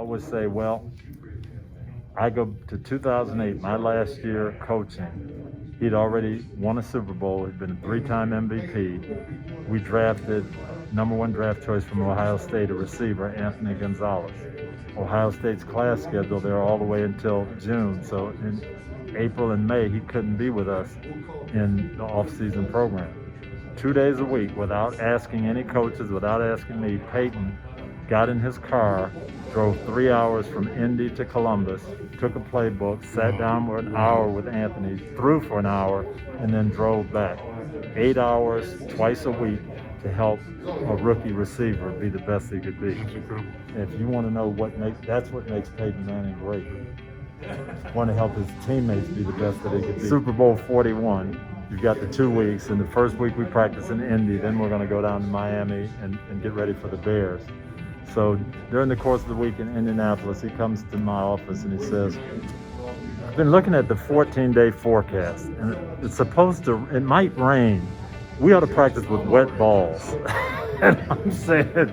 always say, well, I go to 2008, my last year coaching. He'd already won a Super Bowl. He'd been a 3-time MVP. We drafted #1 draft choice from Ohio State, a receiver, Anthony Gonzalez. Ohio State's class schedule, they're all the way until June. So in April and May, he couldn't be with us in the off-season program. 2 days a week, without asking any coaches, without asking me, Peyton got in his car, drove 3 hours from Indy to Columbus, took a playbook, sat down for an hour with Anthony, threw for an hour, and then drove back. 8 hours twice a week to help a rookie receiver be the best he could be. That's incredible. If you want to know that's what makes Peyton Manning great. Want to help his teammates be the best that they could be. Super Bowl 41. You've got the 2 weeks, and the first week we practice in Indy, then we're going to go down to Miami and get ready for the Bears. So during the course of the week in Indianapolis, he comes to my office and he says, I've been looking at the 14-day forecast, and it might rain. We ought to practice with wet balls. And I'm saying,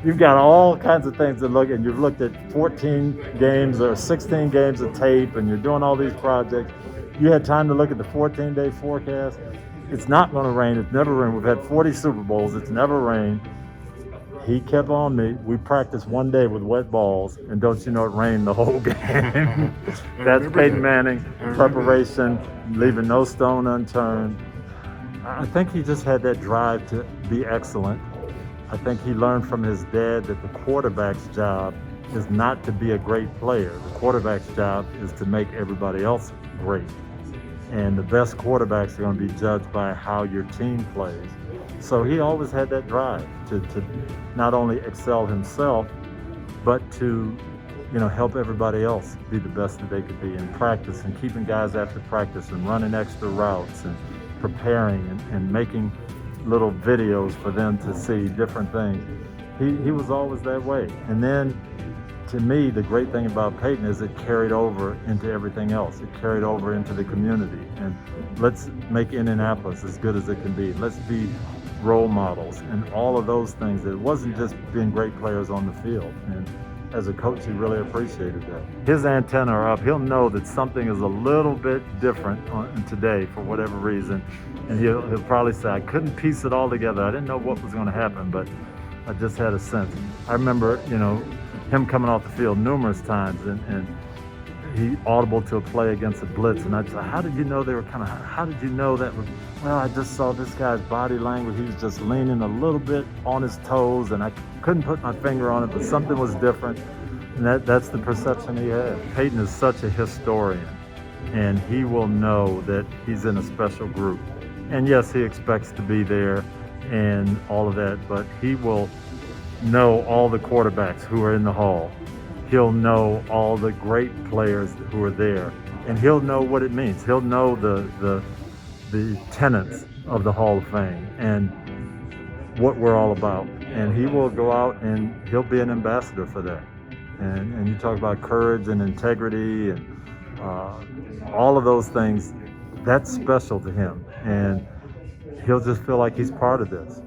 you've got all kinds of things to look at. You've looked at 14 games or 16 games of tape, and you're doing all these projects. You had time to look at the 14-day forecast. It's not going to rain. It's never rained. We've had 40 Super Bowls. It's never rained. He kept on me. We practiced one day with wet balls, and don't you know it rained the whole game. That's Peyton Manning, preparation, leaving no stone unturned. I think he just had that drive to be excellent. I think he learned from his dad that the quarterback's job is not to be a great player. The quarterback's job is to make everybody else great. And the best quarterbacks are going to be judged by how your team plays. So he always had that drive to not only excel himself, but to help everybody else be the best that they could be in practice, and keeping guys after practice and running extra routes and preparing and making little videos for them to see different things. He was always that way. And then to me, the great thing about Peyton is it carried over into everything else. It carried over into the community. And let's make Indianapolis as good as it can be. Let's be role models and all of those things. It wasn't just being great players on the field. And as a coach, he really appreciated that. His antenna are up. He'll know that something is a little bit different today for whatever reason. And he'll probably say, I couldn't piece it all together. I didn't know what was going to happen, but I just had a sense. I remember, him coming off the field numerous times, and he audible to a play against a blitz, and I'd say, how did you know how did you know that was, well, I just saw this guy's body language. He was just leaning a little bit on his toes, and I couldn't put my finger on it, but something was different, and that's the perception he had. Peyton is such a historian, and he will know that he's in a special group. And yes, he expects to be there and all of that, but he will know all the quarterbacks who are in the hall. He'll know all the great players who are there, and he'll know what it means. He'll know the tenets of the Hall of Fame and what we're all about. And he will go out and he'll be an ambassador for that. And you talk about courage and integrity and all of those things. That's special to him, and he'll just feel like he's part of this.